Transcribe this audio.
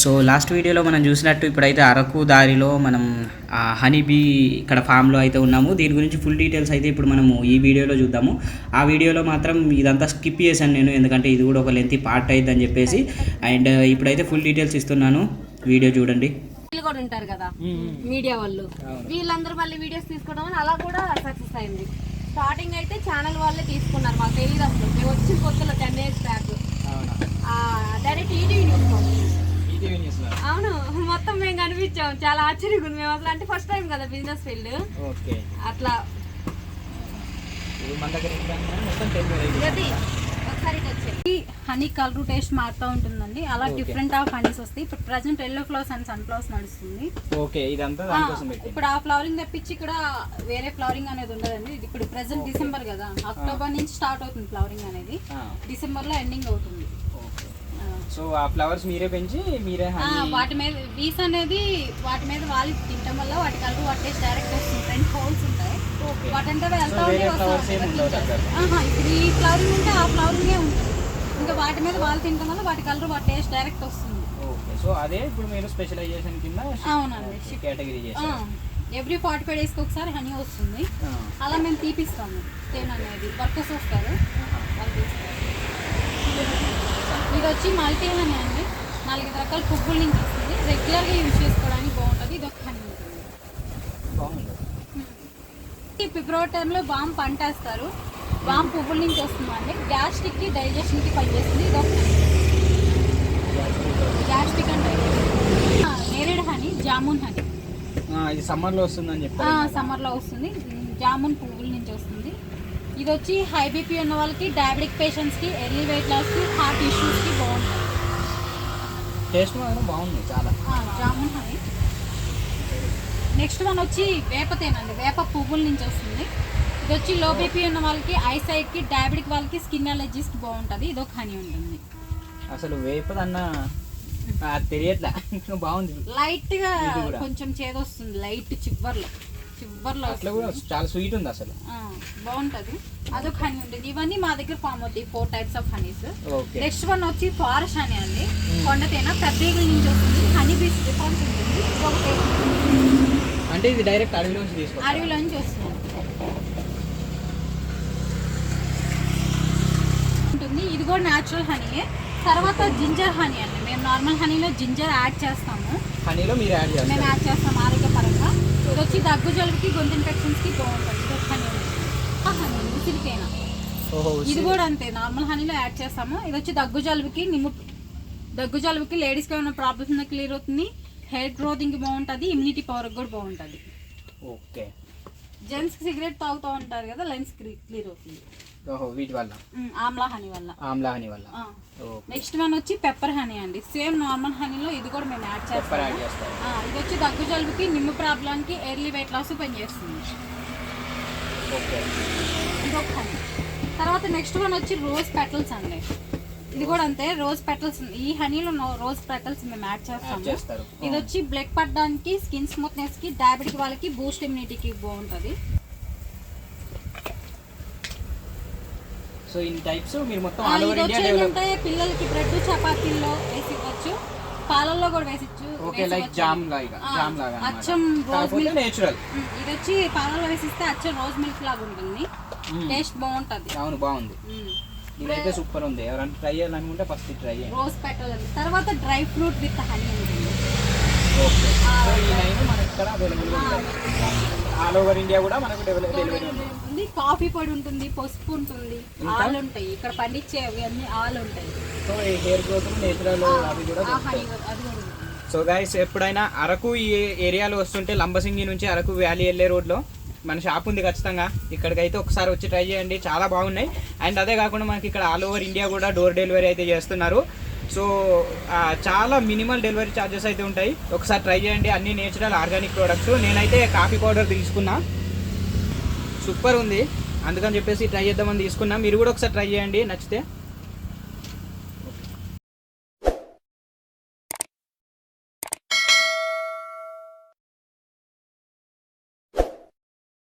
So last వీడియోలో మనం చూసినట్టు ఇప్పుడైతే అరకు దారిలో మనం హనీ బీ ఇక్కడ ఫామ్లో అయితే ఉన్నాము. దీని గురించి ఫుల్ డీటెయిల్స్ అయితే ఇప్పుడు మనము ఈ వీడియోలో చూద్దాము. ఆ వీడియోలో మాత్రం ఇదంతా స్కిప్ చేశాను నేను, ఎందుకంటే ఇది కూడా ఒక లెంతీ పార్ట్ అయింది అని చెప్పేసి. అండ్ ఇప్పుడైతే ఫుల్ డీటెయిల్స్ ఇస్తున్నాను, వీడియో చూడండి. కూడా ఉంటారు కదా మీడియా వాళ్ళు, వీళ్ళందరూ మళ్ళీ వీడియోస్ తీసుకోవడం వల్ల అలా కూడా సక్సెస్ అయింది. స్టార్టింగ్ అయితే ఛానల్ వాళ్ళే తీసుకున్నారు, మాకు తెలియదు అసలు. మేము వచ్చిన కొత్తలో 10 days back direct ETV news. అవును, మొత్తం మేము కనిపించాం, చాలా ఆశ్చర్యంగా ఉంది మేము అసలు. అంటే ఫస్ట్ టైం కదా బిజినెస్ ఫీల్డ్, అట్లా హనీ కలర్ టేస్ట్ మారుతూ ఉంటుందండి. అలా డిఫరెంట్ ఆఫ్ హనీస్ వస్తాయి. ఇప్పుడు present yellow flowers and sunflowers నడుస్తుంది. ఇప్పుడు ఆ ఫ్లవరింగ్ తెప్పించి ఇక్కడ వేరే ఫ్లవరింగ్ అనేది ఉండదండి. ఇప్పుడు ప్రెసెంట్ డిసెంబర్ కదా, అక్టోబర్ నుంచి స్టార్ట్ అవుతుంది ఫ్లవరింగ్ అనేది, డిసెంబర్ లో ఎండింగ్ అవుతుంది. సో ఆ ఫ్లవర్స్ మీరే పెంచి మీరే వాటి మీద వీస్ అనేది వాటి మీద వాళ్ళు తినడం వల్ల వాటి కలర్ వాటి టేస్ట్ డైరెక్ట్ వస్తుంది. 2 హోల్స్ ఉంటాయి, వాటంటే వెళ్తా ఉంటే ఇప్పుడు ఈ ఫ్లవరింగ్ ఉంటే ఆ ఫ్లవరింగే ఉంటుంది. ఇంకా వాటి మీద వాళ్ళు తినడం వల్ల వాటి కలర్ వాటి టేస్ట్ డైరెక్ట్ వస్తుంది. సో అదే ఇప్పుడు మీరు స్పెషలైజేషన్ కింద అవునండి కేటగిరీ చేస్తాం. ఎవ్రీ 45 days ఒకసారి హనీ వస్తుంది, అలా మేము తీపిస్తాము. తేనె అనేది వర్కర్స్ వస్తారు, వాళ్ళు తీస్తారు. ఇది వచ్చి మల్టీ హనీ అండి, 4 రకాల పువ్వుల నుంచి వస్తుంది. రెగ్యులర్గా యూజ్ చేసుకోవడానికి బాగుంటుంది. ఇది ఒక హనీ ఉంటుంది. ఫిబ్రవరి టైంలో బామ్ పంటేస్తారు, బామ్ పువ్వుల నుంచి వస్తుందండి. గ్యాస్ట్రిక్కి డైజెషన్కి పనిచేస్తుంది. ఇది ఒక గ్యాస్ట్రిక్ అండ్ డైజెషన్. నేరేడ్ హనీ, జామున్ హనీ, ఇది సమ్మర్లో వస్తుందని చెప్పి సమ్మర్లో వస్తుంది. జామున్ పువ్వుల నుంచి వస్తుంది. ఇది వచ్చి హై బీపీ ఉన్న వాళ్ళకి, డయాబెటిక్ పేషెంట్స్కి, ఎర్లీ వెయిట్ లాస్కి, హార్ట్ ఇష్యూస్కి బాగుంటుంది. టేస్ట్ మాత్రం బాగుంది చాలా. జామున్ హనీ. నెక్స్ట్ వన్ వచ్చి వేప తేనండి, వేప పువ్వుల నుంచి వస్తుంది. ఇది వచ్చి లో బీపీ ఉన్న వాళ్ళకి, ఐసైట్కి, డయాబెటిక్ వాళ్ళకి, స్కిన్ అలర్జీస్కి బాగుంటుంది. ఇది ఒక హనీ ఉంటుంది. అసలు వేపదన్నా తెలియట్లా, బాగుంది. లైట్ గా కొంచెం చేదొస్తుంది, లైట్ చివర్లో చాలా స్వీట్ ఉంది అసలు, బాగుంటది. అదొక హనీ ఉంటుంది. ఇవన్నీ మా దగ్గర ఫామ్ అవుతాయి, 4 types of Honey's. Next one వచ్చి ఫారెస్ట్ హనీ అండి, కొండతేన పెద్దగల నుంచి వస్తుంది. హనీ బీస్ డిఫరెన్స్ ఉంటుంది. అంటే ఇది డైరెక్ట్ అడవిలో నుంచి తీసుకో, అడవిలో నుంచి వస్తుంది ఉంటుంది. ఇది కూడా న్యాచురల్ హనీ. తర్వాత జింజర్ హనీ అండి, మేము నార్మల్ హనీలో జింజర్ యాడ్ చేస్తాము. హనీలో మీరు మేము యాడ్ చేస్తాం ఆరోగ్యపరంగా. ఇది వచ్చి దగ్గు జలుబుకి, గొంతు ఇన్ఫెక్షన్స్కి బాగుంటుంది. ఇది హనీ హనీ ఉసిరికైనా, ఇది కూడా అంతే, నార్మల్ హనీలో యాడ్ చేస్తాము. ఇది వచ్చి దగ్గు జలుబుకి లేడీస్కి ఏమైనా ప్రాబ్లమ్స్ క్లియర్ అవుతుంది. హెయిర్ గ్రోతింగ్కి బాగుంటుంది, ఇమ్యూనిటీ పవర్కి కూడా బాగుంటుంది. ఓకే. జెంట్స్కి సిగరెట్ తాగుతూ ఉంటారు కదా, లెన్స్ క్లియర్ అవుతుంది వీటి వల్ల, ఆమ్లా హనీ వల్ల. నెక్స్ట్ వన్ వచ్చి పెప్పర్ హనీ అండి, సేమ్ నార్మల్ హనీలో ఇది కూడా మేము యాడ్ చేస్తాము. ఇది వచ్చి దగ్గు జలుబుకి, నిమ్ము ప్రాబ్లంకి, ఎర్లీ వెయిట్ లాస్ పనిచేస్తుంది. ఇది ఒక హనీ. తర్వాత నెక్స్ట్ వన్ వచ్చి రోజ్ పెటల్స్ అండి, ఇది కూడా అంతే, రోజ్ పెటల్స్. ఈ హనీలో రోజ్ పెటల్స్ మేము యాడ్ చేస్తాము. ఇది వచ్చి బ్లడ్ పడడానికి, స్కిన్ స్మూత్నెస్ కి, డయాబెటిక్ వాళ్ళకి, బూస్ట్ ఇమ్యూనిటీకి బాగుంటుంది. సో ఇన్ టైప్స్ మీరు మొత్తం ఆల్ ఓవర్ ఇండియా డెవలప్. పిల్లలకి బ్రెడ్ చపాతీల్లో వేసి ఇవ్వచ్చు, పాలల్లో కూడా వేసిచ్చు. ఓకే, లైక్ జామ్ లాగా అచ్చం రోజ్ మిల్క్ నేచురల్. ఇది వచ్చి పాలల్లో వేసిస్తే అచ్చం రోజ్ మిల్క్ లాగా ఉంటుంది, టేస్ట్ బాగుంటది. అవును, బాగుంది. ఇదైతే సూపర్ ఉంది. ఎవరైనా ట్రై చేయాలనుకుంటే ఫస్ట్ ట్రై చేయండి. Rose petal. తర్వాత డ్రై ఫ్రూట్ విత్ హనీ ఉంటుంది. ఓకే, సో ఈ నైన్ మనకి ఇక్కడ అవైలబుల్ ఉంది. ఆల్ ఓవర్ ఇండియా కూడా మనకు డెలివరీ ఉంది. కాఫీ పొడి ఉంటుంది, పసుపు ఉంటుంది, ఆల్ ఉంటాయి. ఇక్కడ పండించే అన్ని ఆల్ ఉంటాయి. సో ఈ హెయిర్ గ్రోత్ నేచురల్ అవి కూడా. సో గైస్, ఎప్పుడైనా అరకు ఈ ఏరియాలో వస్తుంటే లంబసింగి నుంచి అరకు వ్యాలీ వెళ్ళే రోడ్లో మన షాప్ ఉంది, ఖచ్చితంగా ఇక్కడికైతే ఒకసారి వచ్చి ట్రై చేయండి, చాలా బాగున్నాయి. అండ్ అదే కాకుండా మనకి ఇక్కడ ఆల్ ఓవర్ ఇండియా కూడా డోర్ డెలివరీ అయితే చేస్తున్నారు. సో చాలా మినిమల్ డెలివరీ ఛార్జెస్ అయితే ఉంటాయి. ఒకసారి ట్రై చేయండి, అన్ని నేచురల్ ఆర్గానిక్ ప్రోడక్ట్స్. నేనైతే కాఫీ పౌడర్ తీసుకున్నా, సూపర్ ఉంది, అందుకని చెప్పేసి ట్రై చేద్దామని తీసుకున్నా. మీరు కూడా ఒకసారి ట్రై చేయండి, నచ్చితే.